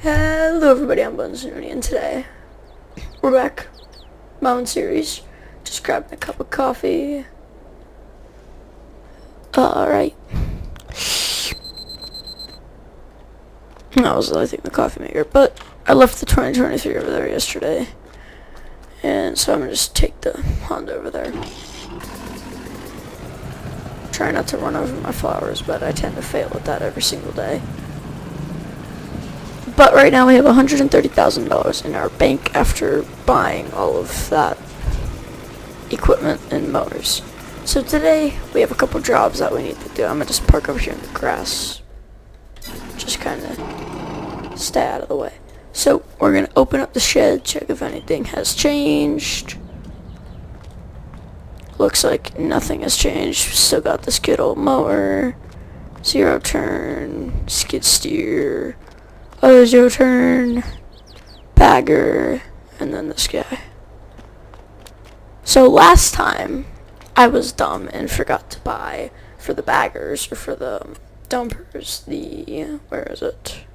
Hello everybody, I'm Bones Nooney, and today we're back. Mountain series. Just grabbing a cup of coffee. Alright. That was, I think, the coffee maker, but I left the 2023 over there yesterday. And so I'm gonna just take the Honda over there. Try not to run over my flowers, but I tend to fail at that every single day. But right now we have $130,000 in our bank after buying all of that equipment and motors. So today we have a couple jobs that we need to do. I'm gonna just park over here in the grass. Just kinda stay out of the way. So we're gonna open up the shed, check if anything has changed. Looks like nothing has changed. Still got this good old mower, zero turn, skid steer, other zero turn, bagger, and then this guy. So last time I was dumb and forgot to buy for the baggers or for the dumpers where is it?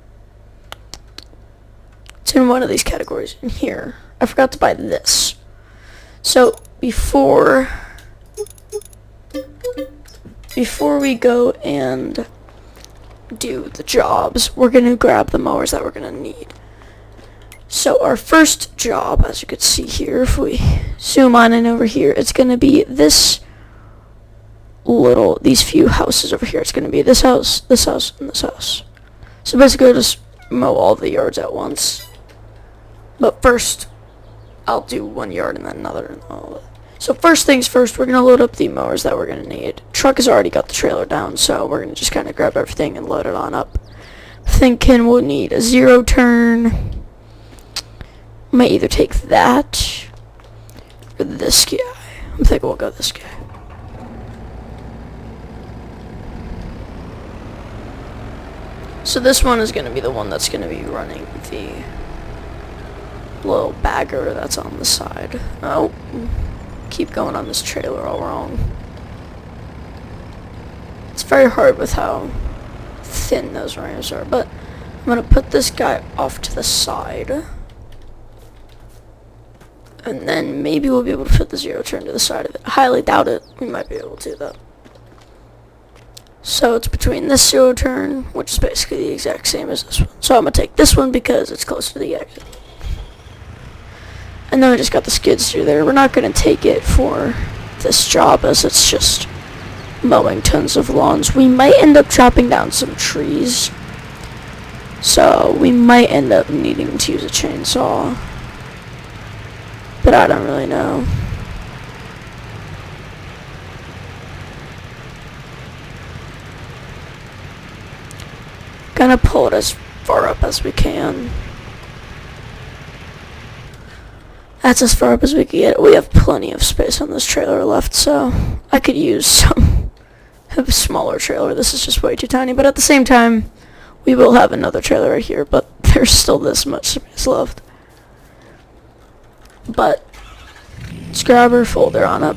It's in one of these categories in here. I forgot to buy this. So before we go and do the jobs, we're gonna grab the mowers that we're gonna need. So our first job, as you can see here, if we zoom on in over here, it's gonna be these few houses over here. It's gonna be this house, and this house. So basically I'll just mow all the yards at once. But first, I'll do one yard and then another and all that. So first things first, we're going to load up the mowers that we're going to need. Truck has already got the trailer down, so we're going to just kind of grab everything and load it on up. Thinking we'll need a zero turn. Might either take that or this guy. I'm thinking we'll go this guy. So this one is going to be the one that's going to be running the little bagger that's on the side. Oh. Keep going on this trailer all wrong. It's very hard with how thin those rams are, but I'm gonna put this guy off to the side, and then maybe we'll be able to fit the zero turn to the side of it. I highly doubt it. We might be able to though. So it's between this zero turn, which is basically the exact same as this one. So I'm gonna take this one because it's close to the exit. And then we just got the skid steer there. We're not going to take it for this job as it's just mowing tons of lawns. We might end up chopping down some trees. So we might end up needing to use a chainsaw. But I don't really know. Gonna pull it as far up as we can. That's as far up as we can get. We have plenty of space on this trailer left, so I could use a smaller trailer. This is just way too tiny, but at the same time, we will have another trailer right here, but there's still this much space left. But let's grab our folder on up.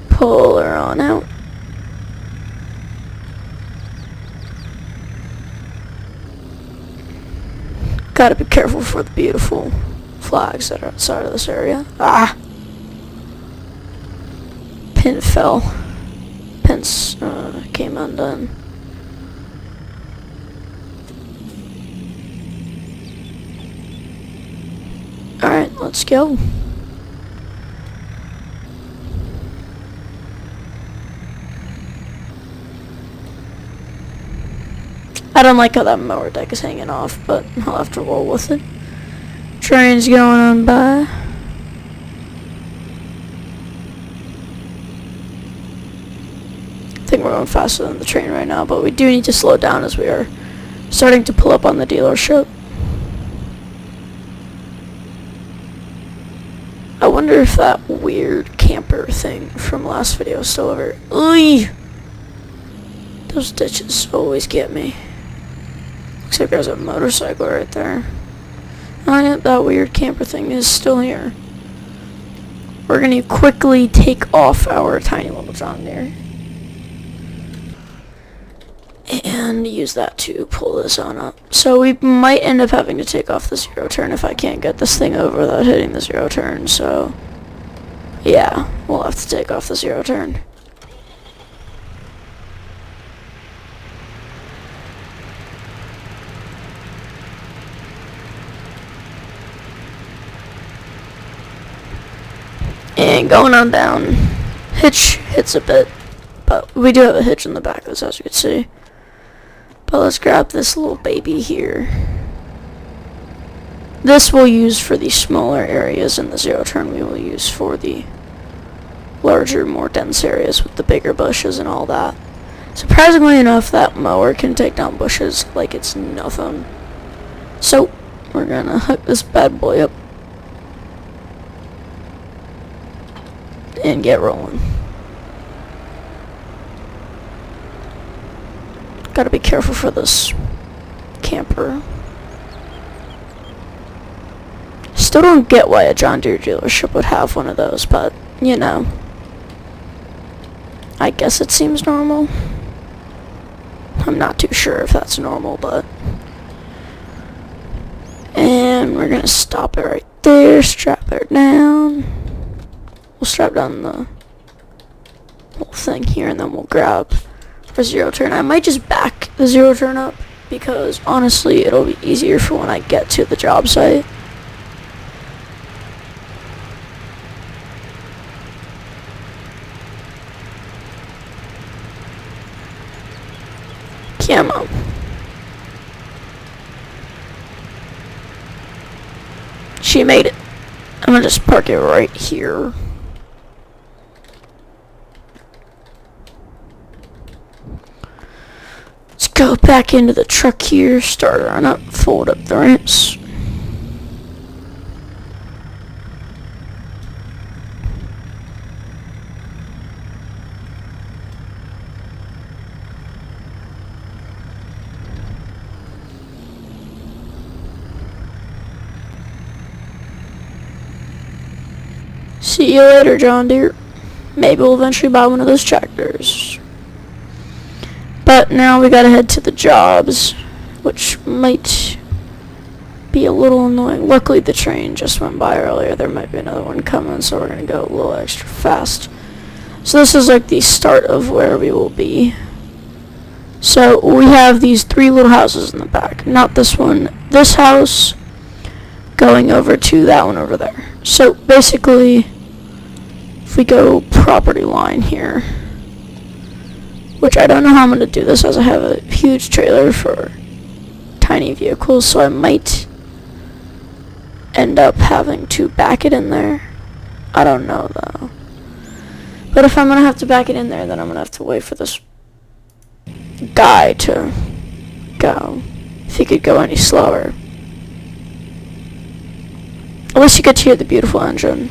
Pull her on out. Gotta be careful for the beautiful flags that are outside of this area. Ah! Pin fell. Pins came undone. Alright, let's go. I don't like how that mower deck is hanging off, but I'll have to roll with it. Train's going on by. I think we're going faster than the train right now, but we do need to slow down as we are starting to pull up on the dealership. I wonder if that weird camper thing from last video is still over. Oy! Those ditches always get me. Looks like there's a motorcycle right there. Oh yeah, that weird camper thing is still here. We're going to quickly take off our tiny little John Deere. and use that to pull this on up. So we might end up having to take off the zero turn if I can't get this thing over without hitting the zero turn, so yeah, we'll have to take off the zero turn. And going on down, hitch hits a bit, but we do have a hitch in the back of this, as you can see. But let's grab this little baby here. This we'll use for the smaller areas, and the zero turn we will use for the larger, more dense areas with the bigger bushes and all that. Surprisingly enough, that mower can take down bushes like it's nothing. So, we're gonna hook this bad boy up and get rolling. Gotta be careful for this camper. Still don't get why a John Deere dealership would have one of those, but, you know, I guess it seems normal. I'm not too sure if that's normal, but... And we're gonna stop it right there, strap it down. We'll strap down the whole thing here, and then we'll grab our zero turn. I might just back the zero turn up, because honestly, it'll be easier for when I get to the job site. Camo. She made it. I'm gonna just park it right here. Let's go back into the truck here, start her on up, fold up the ramps. See you later, John Deere. Maybe we'll eventually buy one of those tractors. But now we gotta head to the jobs, which might be a little annoying. Luckily the train just went by earlier. There might be another one coming, so we're gonna go a little extra fast. So this is like the start of where we will be. So we have these three little houses in the back. Not this one. This house going over to that one over there. So basically, if we go property line here, which I don't know how I'm going to do this, as I have a huge trailer for tiny vehicles, so I might end up having to back it in there. I don't know though. But if I'm going to have to back it in there, then I'm going to have to wait for this guy to go. If he could go any slower. At least you get to hear the beautiful engine.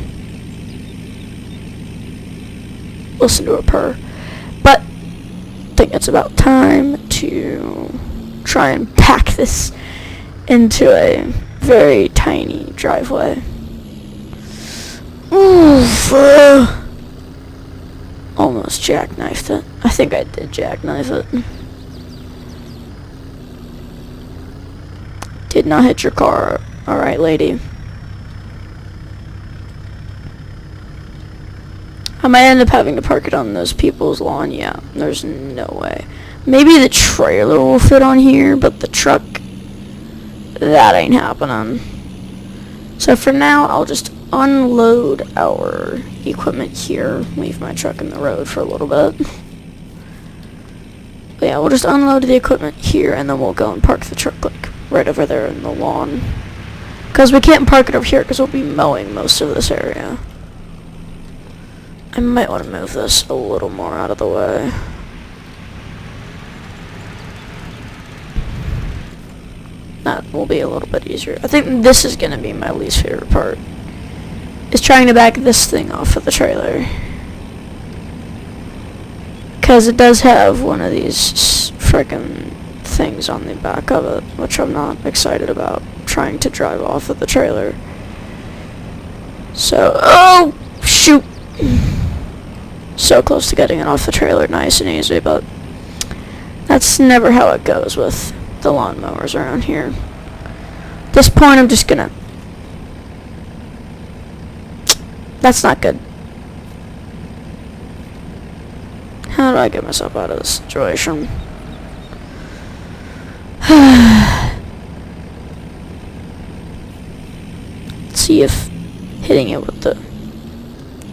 Listen to her purr. But I think it's about time to try and pack this into a very tiny driveway. Oof, almost jackknifed it. I think I did jackknife it. Did not hit your car. Alright, lady. I might end up having to park it on those people's lawn. Yeah, there's no way. Maybe the trailer will fit on here, but the truck, that ain't happening. So for now, I'll just unload our equipment here. Leave my truck in the road for a little bit. But yeah, we'll just unload the equipment here, and then we'll go and park the truck like right over there in the lawn. Because we can't park it over here because we'll be mowing most of this area. I might want to move this a little more out of the way. That will be a little bit easier. I think this is going to be my least favorite part. Is trying to back this thing off of the trailer. Because it does have one of these frickin' things on the back of it, which I'm not excited about trying to drive off of the trailer. So, oh, shoot. So close to getting it off the trailer nice and easy, but That's never how it goes with the lawnmowers around here. At this point, I'm just gonna... That's not good. How do I get myself out of this situation? Let's see if hitting it with the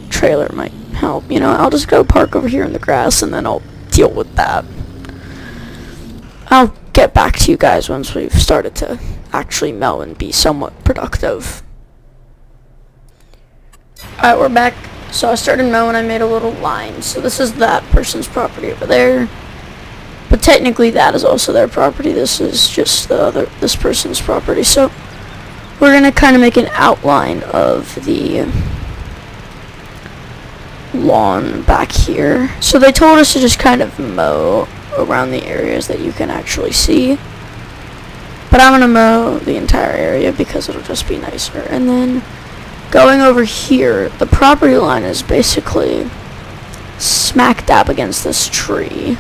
trailer might help. You know, I'll just go park over here in the grass and then I'll deal with that. I'll get back to you guys once we've started to actually mow and be somewhat productive. Alright, we're back. So I started mowing, I made a little line. So this is that person's property over there. But technically that is also their property. This is just this person's property. So we're gonna kind of make an outline of the lawn back here. So they told us to just kind of mow around the areas that you can actually see. But I'm gonna mow the entire area because it'll just be nicer. And then going over here, the property line is basically smack dab against this tree,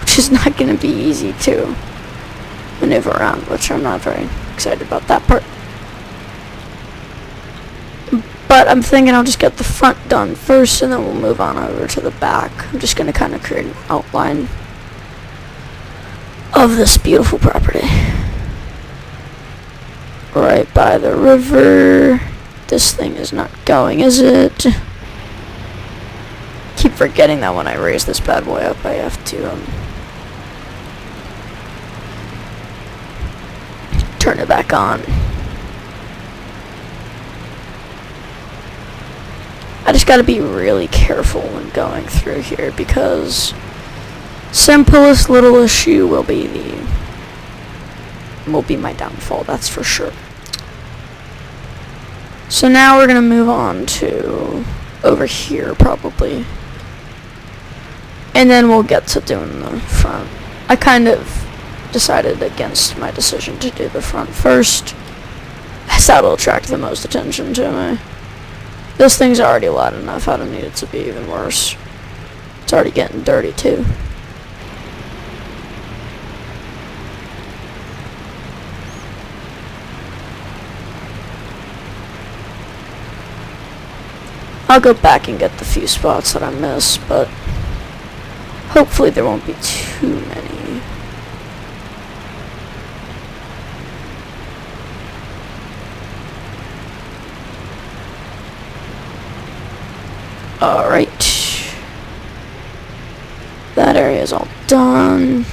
which is not going to be easy to maneuver around, which I'm not very excited about that part. But I'm thinking I'll just get the front done first, and then we'll move on over to the back. I'm just going to kind of create an outline of this beautiful property. Right by the river. This thing is not going, is it? Keep forgetting that when I raise this bad boy up, I have to turn it back on. I just gotta be really careful when going through here because simplest little issue will be my downfall, that's for sure. So now we're gonna move on to over here probably, and then we'll get to doing the front. I kind of decided against my decision to do the front first, as that'll attract the most attention to me. This thing's already loud enough, I don't need it to be even worse. It's already getting dirty too. I'll go back and get the few spots that I missed, but hopefully there won't be too many. Alright. That area is all done.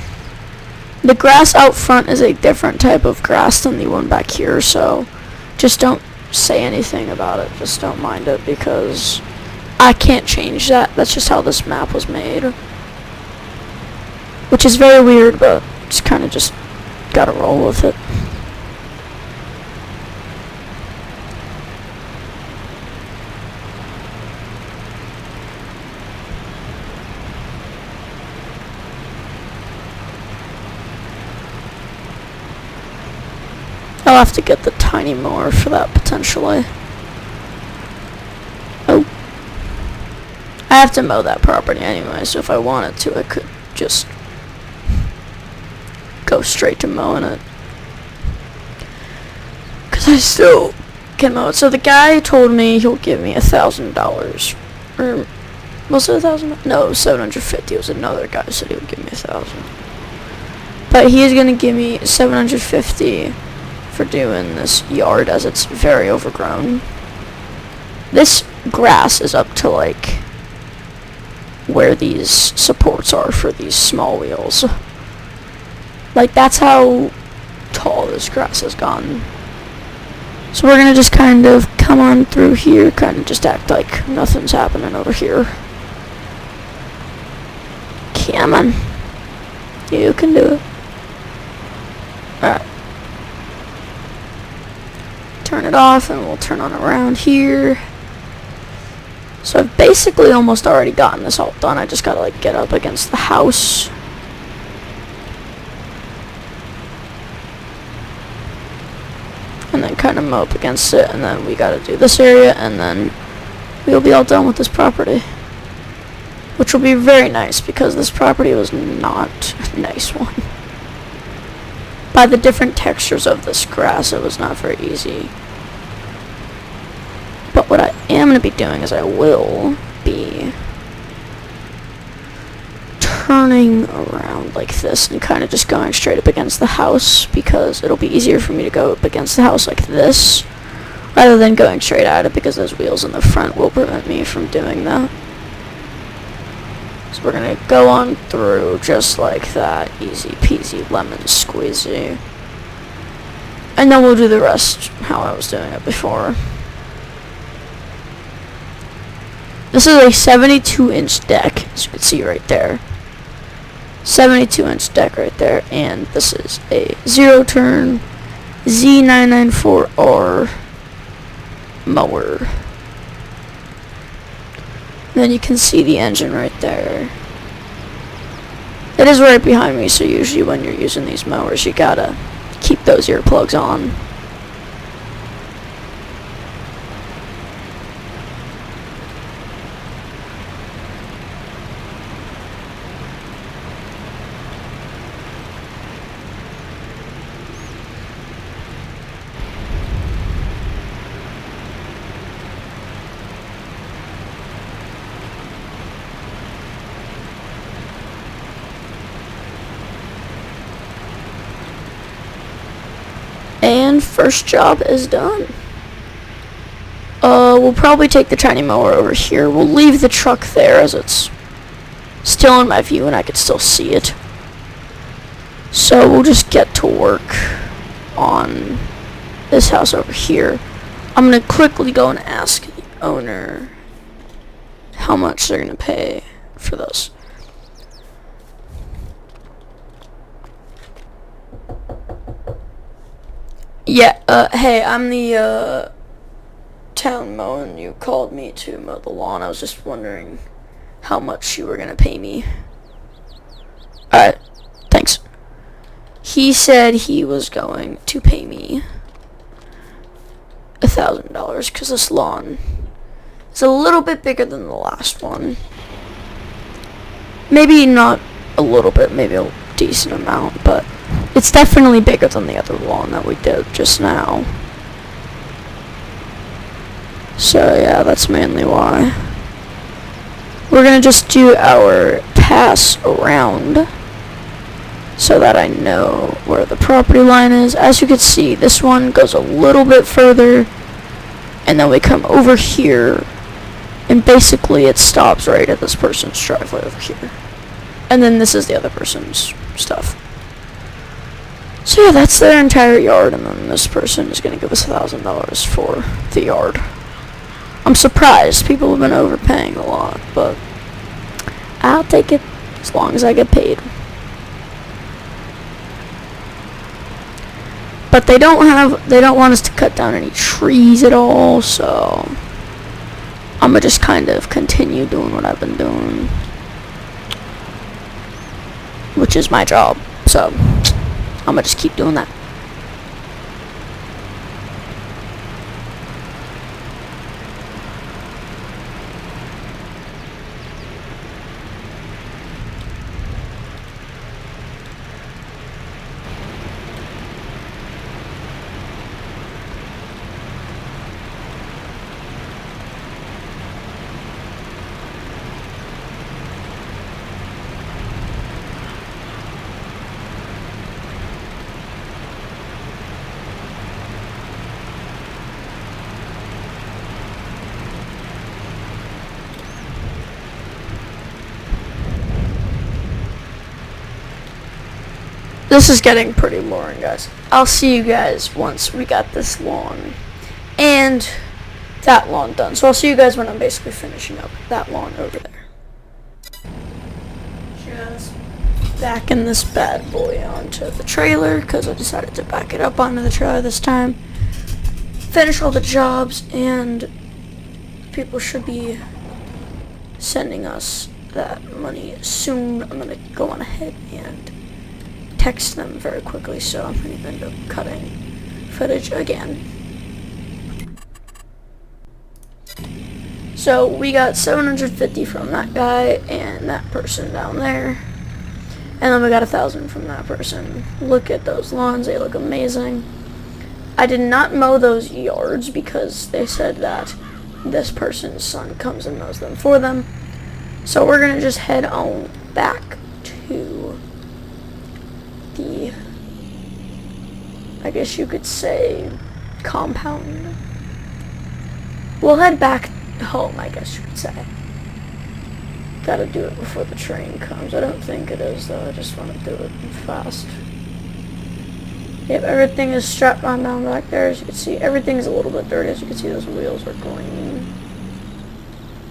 The grass out front is a different type of grass than the one back here, so just don't say anything about it, just don't mind it because I can't change that. That's just how this map was made, which is very weird, but just kind of just gotta roll with it. I'll have to get the tiny mower for that potentially. Oh. I have to mow that property anyway, so if I wanted to, I could just go straight to mowing it. Because I still can mow it. So the guy told me he'll give me $1,000. Or, was it $1,000? No, $750. It was another guy who said he would give me $1,000. But he is going to give me $750 for doing this yard as it's very overgrown. This grass is up to like where these supports are for these small wheels. Like that's how tall this grass has gotten. So we're gonna just kind of come on through here, kind of just act like nothing's happening over here. Come on. You can do it. Alright. Turn it off and we'll turn on around here. So I've basically almost already gotten this all done. I just gotta like get up against the house. And then kind of mow up against it, and then we gotta do this area, and then we'll be all done with this property. which will be very nice because this property was not a nice one. By the different textures of this grass, it was not very easy. But what I am going to be doing is I will be turning around like this and kind of just going straight up against the house, because it'll be easier for me to go up against the house like this rather than going straight at it, because those wheels in the front will prevent me from doing that. So we're going to go on through just like that, easy peasy lemon squeezy, and then we'll do the rest how I was doing it before. This is a 72-inch deck, as you can see right there. 72-inch deck right there, and this is a zero-turn Z994R mower. Then you can see the engine right there. It is right behind me, so usually when you're using these mowers, you gotta keep those earplugs on. And first job is done. We'll probably take the tiny mower over here. We'll leave the truck there as it's still in my view and I can still see it. So we'll just get to work on this house over here. I'm gonna quickly go and ask the owner how much they're gonna pay for this. Yeah, hey, I'm the, town mower, and you called me to mow the lawn. I was just wondering how much you were gonna pay me. Alright, thanks. He said he was going to pay me $1,000, because this lawn is a little bit bigger than the last one. Maybe not a little bit, maybe a decent amount, but it's definitely bigger than the other lawn that we did just now. So yeah, that's mainly why. We're gonna just do our pass around so that I know where the property line is. As you can see, this one goes a little bit further, and then we come over here, and basically it stops right at this person's driveway over here. And then this is the other person's stuff. So yeah, that's their entire yard, and then this person is going to give us $1,000 for the yard. I'm surprised. People have been overpaying a lot, but I'll take it as long as I get paid. But they don't want us to cut down any trees at all, so I'm gonna just kind of continue doing what I've been doing, which is my job, so I'm gonna just keep doing that. This is getting pretty boring, guys. I'll see you guys once we got this lawn and that lawn done. So I'll see you guys when I'm basically finishing up that lawn over there. Just backing this bad boy onto the trailer, because I decided to back it up onto the trailer this time. Finish all the jobs, and people should be sending us that money soon. I'm going to go on ahead and text them very quickly, so I'm going to end up cutting footage again. So So we got 750 from that guy and that person down there. And then we got 1,000 from that person. Look at those lawns, they look amazing. I did not mow those yards because they said that this person's son comes and mows them for them. So we're gonna just head on back to the, I guess you could say, compound. We'll head back home, I guess you could say. Gotta do it before the train comes. I don't think it is, though. I just want to do it fast. Yep, everything is strapped on down back there. As you can see, everything's a little bit dirty. As you can see, those wheels are clean.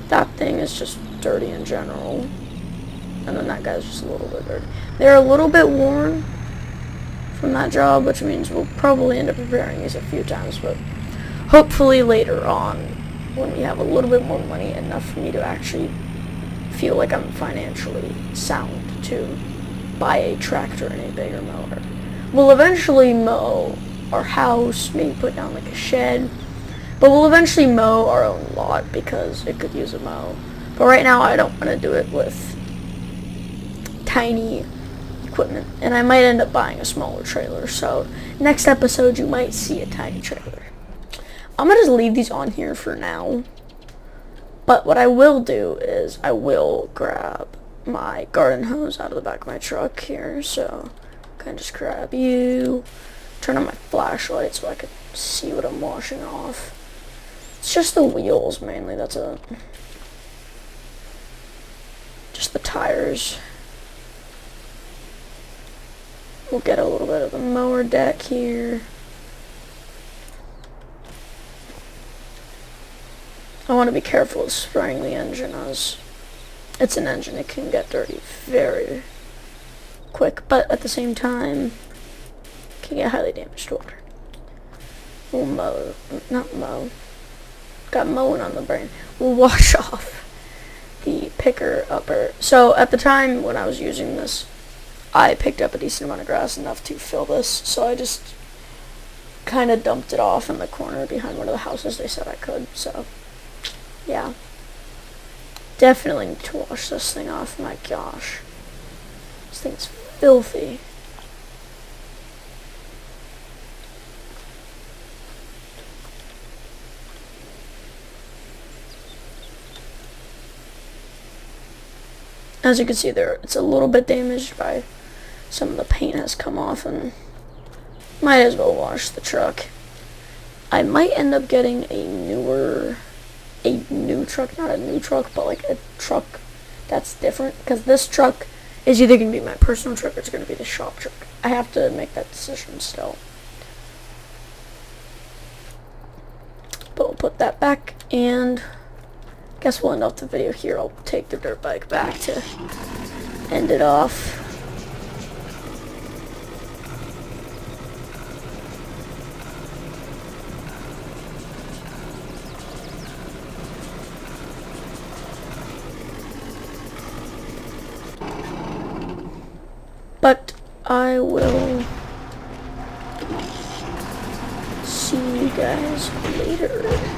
That thing is just dirty in general. And then that guy's just a little bit dirty. They're a little bit worn from that job, which means we'll probably end up repairing these a few times, but hopefully later on, when we have a little bit more money, enough for me to actually feel like I'm financially sound to buy a tractor and a bigger mower. We'll eventually mow our house, maybe put down like a shed, but we'll eventually mow our own lot because it could use a mow. But right now I don't want to do it with tiny equipment, and I might end up buying a smaller trailer, so next episode you might see a tiny trailer. I'm gonna just leave these on here for now, but what I will do is I will grab my garden hose out of the back of my truck here, so kind of just grab you, turn on my flashlight so I can see what I'm washing off. It's just the wheels mainly, that's it. Just the tires. We'll get a little bit of the mower deck here. I want to be careful with spraying the engine as it's an engine. It can get dirty very quick, but at the same time, it can get highly damaged water. We'll mow, not mow. Got mowing on the brain. We'll wash off the picker upper. So at the time when I was using this, I picked up a decent amount of grass, enough to fill this, so I just kind of dumped it off in the corner behind one of the houses they said I could, so yeah. Definitely need to wash this thing off, my gosh. This thing's filthy. As you can see there, it's a little bit damaged by some of the paint has come off, and might as well wash the truck. I might end up getting a new truck, not a new truck, but like a truck that's different, because this truck is either going to be my personal truck or it's going to be the shop truck. I have to make that decision still. But we'll put that back, and I guess we'll end off the video here. I'll take the dirt bike back to end it off. But I will see you guys later.